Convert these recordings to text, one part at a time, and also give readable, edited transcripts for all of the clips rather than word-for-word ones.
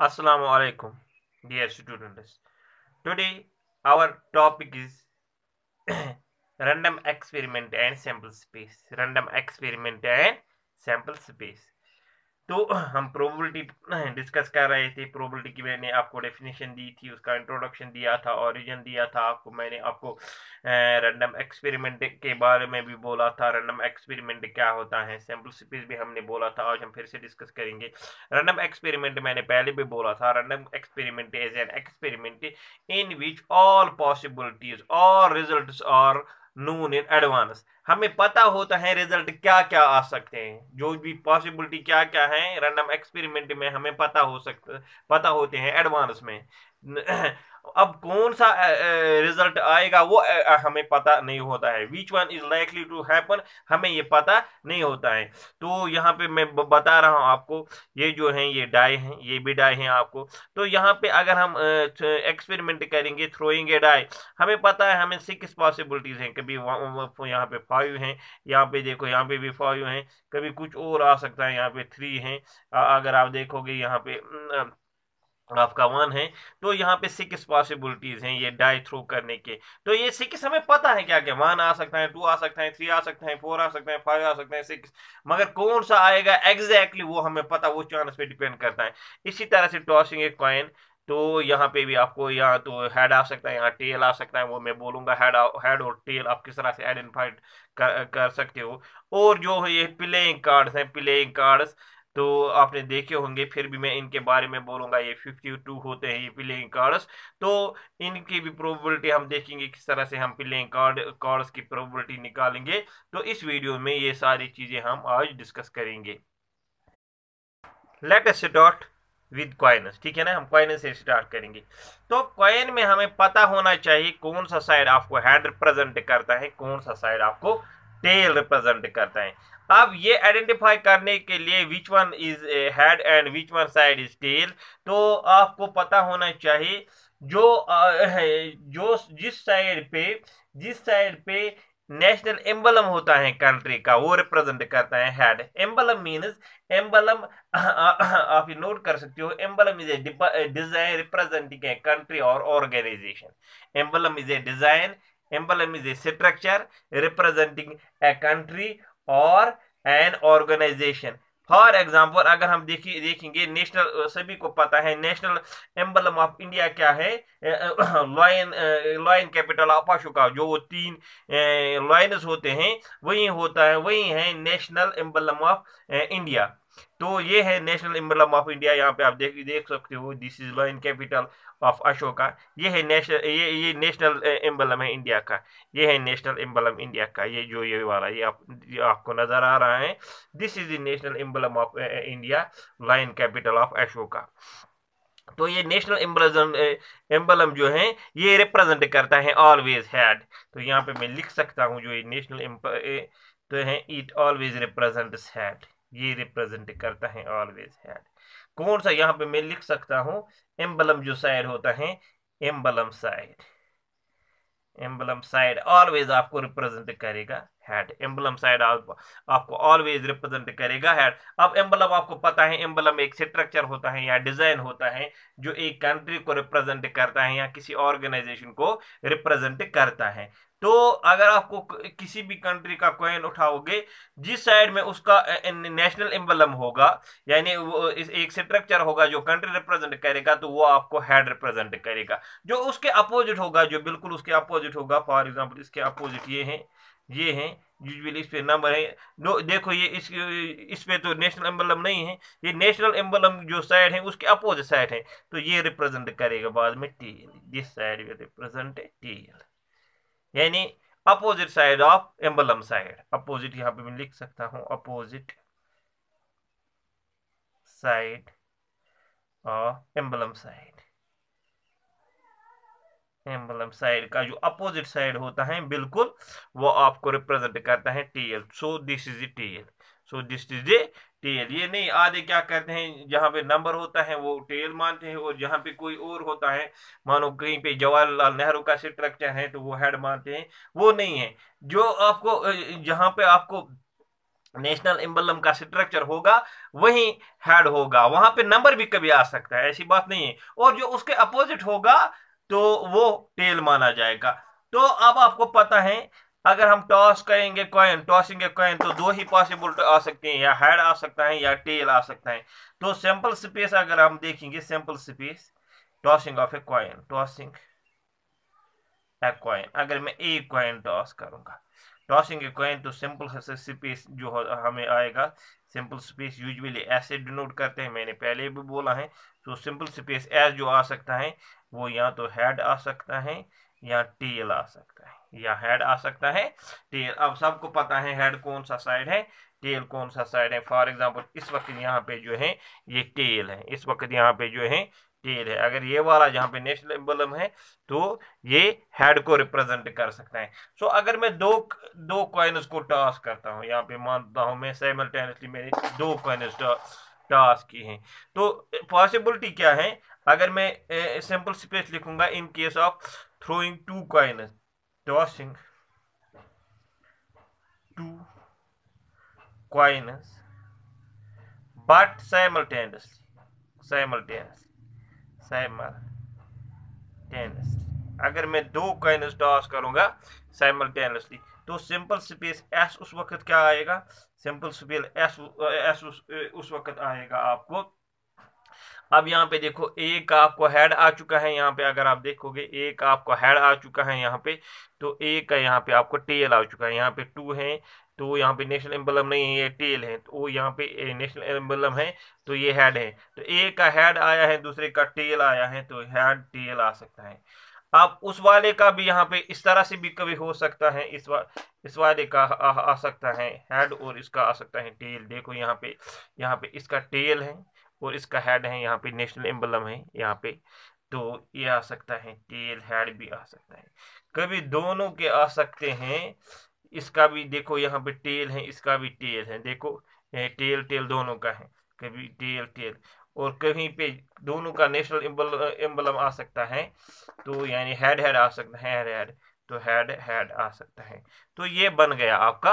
Assalamu alaikum, dear students. Today, our topic is random experiment and sample space. Random experiment and sample space. तो हम probability discuss कर रहे थे। Probability की मैंने आपको डेफिनेशन दी थी, उसका इंट्रोडक्शन दिया था, ओरिजिन दिया था आपको। मैंने आपको रैंडम एक्सपेरिमेंट के बारे में भी बोला था, रैंडम एक्सपेरिमेंट क्या होता है, सैम्पल स्पेस भी हमने बोला था। आज हम फिर से डिस्कस करेंगे। रैंडम एक्सपेरिमेंट मैंने पहले भी बोला था, random experiment is an experiment in which all possibilities और results are known in advance. हमें पता होता है रिजल्ट क्या क्या आ सकते हैं, जो भी पॉसिबिलिटी क्या क्या है रैंडम एक्सपेरिमेंट में हमें पता होते हैं एडवांस में। अब कौन सा रिजल्ट आएगा वो हमें पता नहीं होता है। Which one is likely to happen हमें ये पता नहीं होता है। तो यहाँ पे मैं बता रहा हूँ आपको, ये जो है ये डाई हैं, ये भी डाई हैं आपको। तो यहाँ पे अगर हम एक्सपेरिमेंट करेंगे थ्रोइंग ए डाई, हमें पता है हमें 6 पॉसिबिलिटीज हैं। कभी यहाँ पे 5 हैं, यहाँ पे देखो यहाँ पे भी 5 हैं, कभी कुछ और आ सकता है, यहाँ पे 3 हैं। अगर आप देखोगे यहाँ पे आपका 1 है। तो यहाँ पे 6 पॉसिबिलिटीज हैं ये डाई थ्रो करने के। तो ये 6 हमें पता है क्या क्या, 1 आ सकता है, 2 आ सकता है, 3 आ सकता है, 4 आ सकता है, 5 आ सकता है, 6। मगर कौन सा आएगा एग्जैक्टली वो हमें पता, वो चांस पे डिपेंड करता है। इसी तरह से टॉसिंग ए कॉइन, तो यहाँ पे भी आपको यहाँ तो हेड आ सकता है, यहाँ टेल आ सकता है, वो मैं बोलूंगा। हेड और टेल आप किस तरह से आइडेंटिफाई कर सकते हो। और जो है ये प्लेइंग कार्ड्स हैं, प्लेइंग कार्ड्स तो आपने देखे होंगे, फिर भी मैं इनके बारे में बोलूंगा। ये 52 होते हैं ये प्लेइंग कार्ड्स। तो इनकी भी प्रोबेबिलिटी हम देखेंगे, किस तरह से हम प्लेइंग कार्ड्स की प्रोबेबिलिटी निकालेंगे। तो इस वीडियो में ये सारी चीजें हम आज डिस्कस करेंगे। Let us start with coins, ठीक है ना। हम कॉइन से स्टार्ट करेंगे। तो कॉइन में हमें पता होना चाहिए कौन सा साइड आपको हेड रिप्रेजेंट करता है, कौन सा साइड आपको टेल रिप्रेजेंट करता है। अब ये आइडेंटिफाई करने के लिए which one is head and which one side is tail, तो आपको पता होना चाहिए जो जो जिस साइड पे नेशनल एम्बलम होता है कंट्री का, वो रिप्रेजेंट करता है हेड। एम्बलम मीन्स, एम्बलम आप ये नोट कर सकते हो, emblem is a design representing a country और organisation. Emblem is a design, emblem is a structure representing a country और एन ऑर्गेनाइजेशन। फॉर एग्जाम्पल अगर हम देखेंगे नेशनल, सभी को पता है नेशनल एम्बलम ऑफ इंडिया क्या है, lion. Lion capital of Ashoka, जो वो 3 लॉयंस होते हैं वही होता है, वही है नेशनल एम्बलम ऑफ इंडिया। तो ये है नेशनल एम्बलम ऑफ इंडिया। यहाँ पे आप देख सकते हो, this is lion capital of Ashoka. ये है नेशनल, ये नेशनल एम्बलम है इंडिया का। ये है नेशनल एम्बलम इंडिया का, ये जो ये वाला ये आपको नजर आ रहा है। This is the national emblem of India, lion capital of Ashoka. तो ये नेशनल एम्बलम जो है ये रिप्रेजेंट करता है ऑलवेज हैड। तो यहाँ पे मैं लिख सकता हूँ जो ये नेशनल तो है, इट ऑलवेज रिप्रेजेंट्स हैड। ये रिप्रेजेंट करता है ऑलवेज हैड। कौन सा यहाँ पे मैं लिख सकता हूँ, एम्बलम जो साइड होता है, emblem side. Emblem side always आपको रिप्रेजेंट करेगा हेड। एम्बलम साइड आपको ऑलवेज रिप्रेजेंट करेगा हेड। अब एम्बलम आपको पता है, एम्बलम एक स्ट्रक्चर होता है या डिजाइन होता है जो एक कंट्री को रिप्रेजेंट करता है या किसी ऑर्गेनाइजेशन को रिप्रेजेंट करता है। तो अगर आपको किसी भी कंट्री का कॉइन उठाओगे, जिस साइड में उसका नेशनल एम्बलम होगा, यानी वो एक स्ट्रक्चर होगा जो कंट्री रिप्रेजेंट करेगा, तो वो आपको हेड रिप्रेजेंट करेगा। जो उसके अपोजिट होगा, जो बिल्कुल उसके अपोजिट होगा, फॉर एग्जांपल इसके अपोजिट ये हैं यूजुअली इस पे नंबर है। देखो ये इस पे तो नेशनल एम्बलम नहीं है, ये नेशनल एम्बलम जो साइड है उसके अपोजिट साइड है, तो ये रिप्रेजेंट करेगा बाद में tail. This side will represent tail, यानी opposite side of emblem side. Opposite यहाँ पे मैं लिख सकता हूँ, opposite side of emblem side. Emblem side का जो अपोजिट साइड होता है बिल्कुल, वो आपको रिप्रेजेंट करता है tail. So this is the tail, so this is the tail. ये नहीं, आधे क्या करते हैं, जहां पे नंबर होता है वो टेल मानते हैं, और जहां पे कोई और होता है, मानो कहीं पे जवाहरलाल नेहरू का स्ट्रक्चर है तो वो हेड मानते हैं। वो नहीं है। जो आपको जहां पे आपको नेशनल एम्बलम का स्ट्रक्चर होगा वही हेड होगा, वहां पे नंबर भी कभी आ सकता है, ऐसी बात नहीं है। और जो उसके अपोजिट होगा तो वो टेल माना जाएगा। तो अब आपको पता है, अगर हम टॉस करेंगे कॉइन, टॉसिंग ए कॉइन, तो दो ही पॉसिबल आ सकते हैं, या हेड आ सकता है या टेल आ सकता है। तो सैंपल स्पेस अगर हम देखेंगे, sample space tossing of a coin, tossing a coin, अगर मैं एक कॉइन टॉस करूंगा, टॉसिंग ए कॉइन, तो सिंपल स्पेस जो हमें आएगा, सिंपल स्पेस यूजुअली ऐसे डिनोट करते हैं, मैंने पहले भी बोला है। तो सिंपल स्पेस एस जो आ सकता है वो या तो हेड आ सकता है या टेल आ सकता है, या हेड आ सकता है टेल। अब सबको पता है हेड कौन सा साइड है, टेल कौन सा साइड है। फॉर एग्जांपल इस वक्त यहाँ पे जो है ये टेल है, इस वक्त यहाँ पे जो है टेल है। अगर ये वाला जहाँ पे नेशनल एम्बलम है तो ये हेड को रिप्रेजेंट कर सकता है। सो अगर मैं दो दो कॉइन्स को टॉस करता हूँ, यहाँ पे मानता हूँ मैं साइमल्टेनियसली मैंने दो कॉइन्स टॉस की हैं, तो पॉसिबिलिटी क्या है, अगर मैं सिंपल स्पेस लिखूंगा in case of throwing two coins, tossing two coins but simultaneously, अगर मैं दो कॉइन्स टॉस करूंगा साइमल्टेनियसली, तो सिंपल स्पेस एस उस वक्त क्या आएगा, सिंपल स्पेस एस उस वक्त आएगा आपको। अब यहाँ पे देखो एक आपको हेड आ चुका है, यहाँ पे अगर आप देखोगे एक आपको हेड आ चुका है यहाँ पे, तो एक का यहाँ पे आपको टेल आ चुका है, यहाँ पे टू है, तो यहाँ पे नेशनल एम्बलम नहीं है, ये टेल है, तो यहाँ पे नेशनल एम्बलम है, तो ये हेड है। तो एक का हेड आया है, दूसरे का टेल आया है, तो हेड टेल आ सकता है। अब उस वाले का भी यहाँ पे इस तरह से भी कभी हो सकता है, इस वाले का आ सकता है हेड, और इसका आ सकता है टेल। देखो यहाँ पे इसका टेल है और इसका हेड है, यहाँ पे नेशनल एम्बलम है यहाँ पे, तो ये आ सकता है टेल, हेड भी आ सकता है, कभी दोनों के आ सकते हैं। इसका भी देखो यहाँ पे टेल है, इसका भी टेल है, देखो टेल टेल दोनों का है, कभी टेल टेल, और कहीं पे दोनों का नेशनल एम्बलम आ सकता है, तो यानी हेड हेड आ सकता है, हेड हेड, तो हेड हेड आ सकता है। तो ये बन गया आपका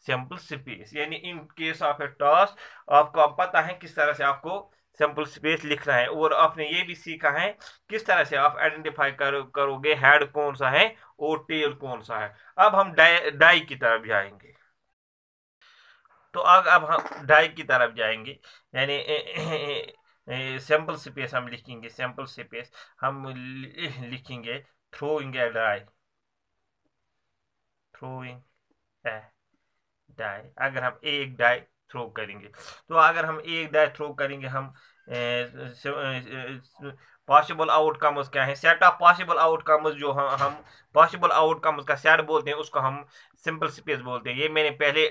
सैंपल स्पेस, यानी इन केस ऑफ ए टॉस आपको अब पता है किस तरह से आपको सैंपल स्पेस लिखना है, और आपने ये भी सीखा है किस तरह से आप आइडेंटिफाई करोगे हेड कौन सा है और टेल कौन सा है। अब हम डाई की तरफ जाएंगे, तो अब हम डाई की तरफ जाएंगे, यानी सैंपल स्पेस हम लिखेंगे, सैंपल स्पेस हम लिखेंगे throwing a die, throwing a die, अगर हम एक डाई थ्रो करेंगे, तो अगर हम एक डाई थ्रो करेंगे, हम पॉसिबल आउटकम्स क्या है, सेट ऑफ पॉसिबल आउटकम्स, जो हम पॉसिबल आउटकम्स का सेट बोलते हैं उसको हम सिंपल स्पेस बोलते हैं। ये मैंने पहले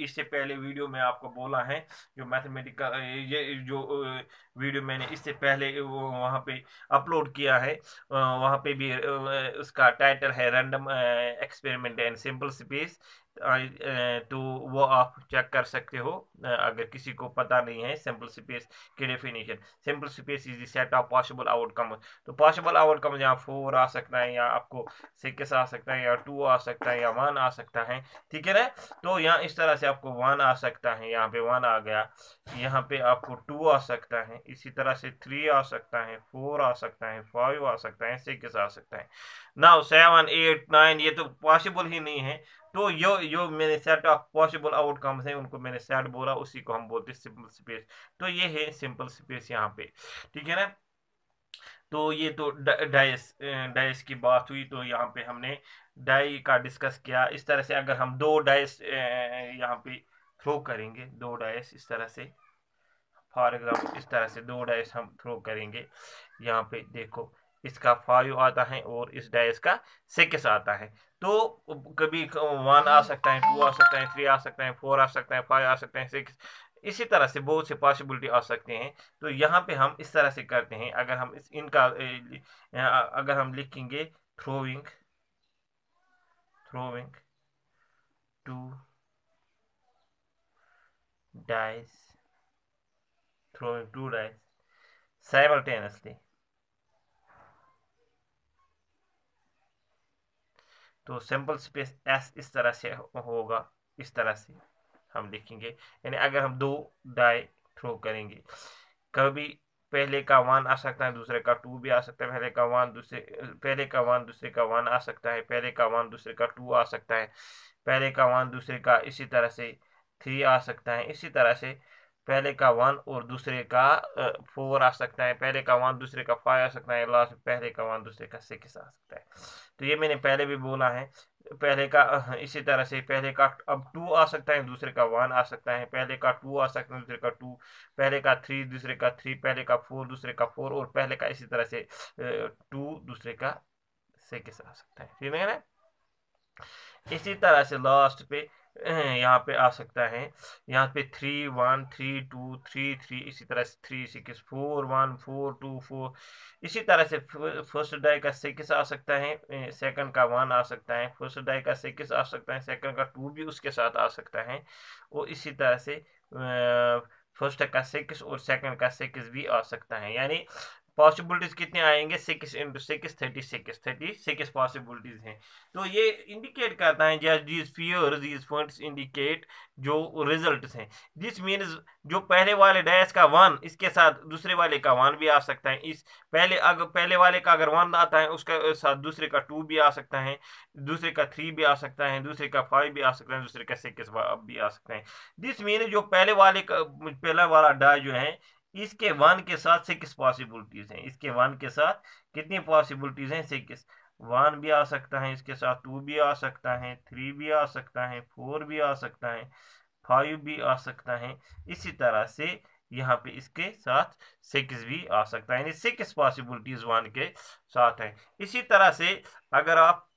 इससे पहले वीडियो में आपको बोला है, जो मैथमेटिकल ये जो वीडियो मैंने इससे पहले वो वहाँ पे अपलोड किया है, वहाँ पे भी उसका टाइटल है random experiment and simple space, तो वो आप चेक कर सकते हो अगर किसी को पता नहीं है सिंपल स्पेस की definition. Simple space is the set of possible outcome, तो पॉसिबल आउटकम यहाँ 4 आ सकता है, या आपको 6 आ सकता है, या 2 आ सकता है, या 1 आ सकता है, ठीक है ना। तो यहाँ इस तरह से आपको 1 आ सकता है, यहाँ पे 1 आ गया, यहाँ पे आपको 2 आ सकता है, इसी तरह से 3 आ सकता है, 4 आ सकता है, 5 आ सकता है, 6 आ सकता है। नाउ 7 8 9 ये तो पॉसिबल ही नहीं है, तो यो मैंने सेट ऑफ पॉसिबल आउटकम्स है उनको मैंने सेट बोला, उसी को हम बोलते हैं सिंपल स्पेस। तो ये है सिंपल स्पेस यहाँ पे, ठीक है ना। तो ये तो डाइस डाइस की बात हुई, तो यहाँ पे हमने डाई का डिस्कस किया। इस तरह से अगर हम दो डाइस यहाँ पे थ्रो करेंगे, दो डाइस इस तरह से, फॉर एग्जाम्पल इस तरह से दो डाइस हम थ्रो करेंगे, यहाँ पे देखो इसका 5 आता है और इस डाइस का 6 आता है, तो कभी 1 आ सकता है, 2 आ सकता है, 3 आ सकता है, 4 आ सकता है, 5 आ सकता है, 6, इसी तरह से बहुत से पॉसिबिलिटी आ सकते हैं। तो यहाँ पे हम इस तरह से करते हैं, अगर हम इनका अगर हम लिखेंगे throwing throwing two dice, throwing two dice simultaneously, तो सिंपल स्पेस एस इस तरह से होगा, इस तरह से हम देखेंगे। यानी अगर हम 2 डाई थ्रो करेंगे, कभी पहले का 1 आ सकता है, दूसरे का 2 भी आ सकता है, पहले का 1 दूसरे का 1 आ सकता है, पहले का 1 दूसरे का 2 आ सकता है, पहले का 1 दूसरे का इसी तरह से 3 आ सकता है, इसी तरह से पहले का 1 और दूसरे का 4 आ सकता है, पहले का 1 दूसरे का 5 आ सकता है, लास्ट में पहले का 1 दूसरे का 6 आ सकता है। तो ये मैंने पहले भी बोला है, पहले का इसी तरह से पहले का अब 2 आ सकता है, दूसरे का 1 आ सकता है, पहले का 2 आ सकता है, दूसरे का 2, पहले का 3 दूसरे का 3, पहले का 4 दूसरे का 4, और पहले का इसी तरह से 2 दूसरे का 6 आ सकता है। ठीक है ना। इसी तरह से लास्ट पे यहाँ पे आ सकता है, यहाँ पे 3 1 3 2 3 3, इसी तरह से 3 6 4 1 4 2 4, इसी तरह से फर्स्ट डाई का 6 आ सकता है, सेकंड का 1 आ सकता है, फर्स्ट डाई का 6 आ सकता है, सेकंड का 2 भी उसके साथ आ सकता है, और इसी तरह से फर्स्ट का 6 और सेकंड का 6 भी आ सकता है। यानी पॉसिबिलिटीज कितने आएंगे, 6 इंटू 6 36 पॉसिबिलिटीज हैं। तो ये इंडिकेट करता है just these fears these points indicate जो रिजल्ट्स हैं। दिस मीन्स जो पहले वाले डैश का 1 इसके साथ दूसरे वाले का 1 भी आ सकता है, इस पहले वाले का अगर 1 आता है उसका साथ दूसरे का 2 भी आ सकता है, दूसरे का 3 भी आ सकता है, दूसरे का 5 भी आ सकता है, दूसरे का 6 भी आ सकता है। दिस मीन्स जो पहला वाला डा जो है इसके 1 के साथ 6 पॉसिबिलिटीज हैं, इसके 1 के साथ कितनी पॉसिबिलिटीज हैं, 6। 1 भी आ सकता है, इसके साथ 2 भी आ सकता है, 3 भी आ सकता है, 4 भी आ सकता है, 5 भी आ सकता है, इसी तरह से यहाँ पे इसके साथ 6 भी आ सकता है, यानी 6 पॉसिबिलिटीज 1 के साथ है। इसी तरह से अगर आप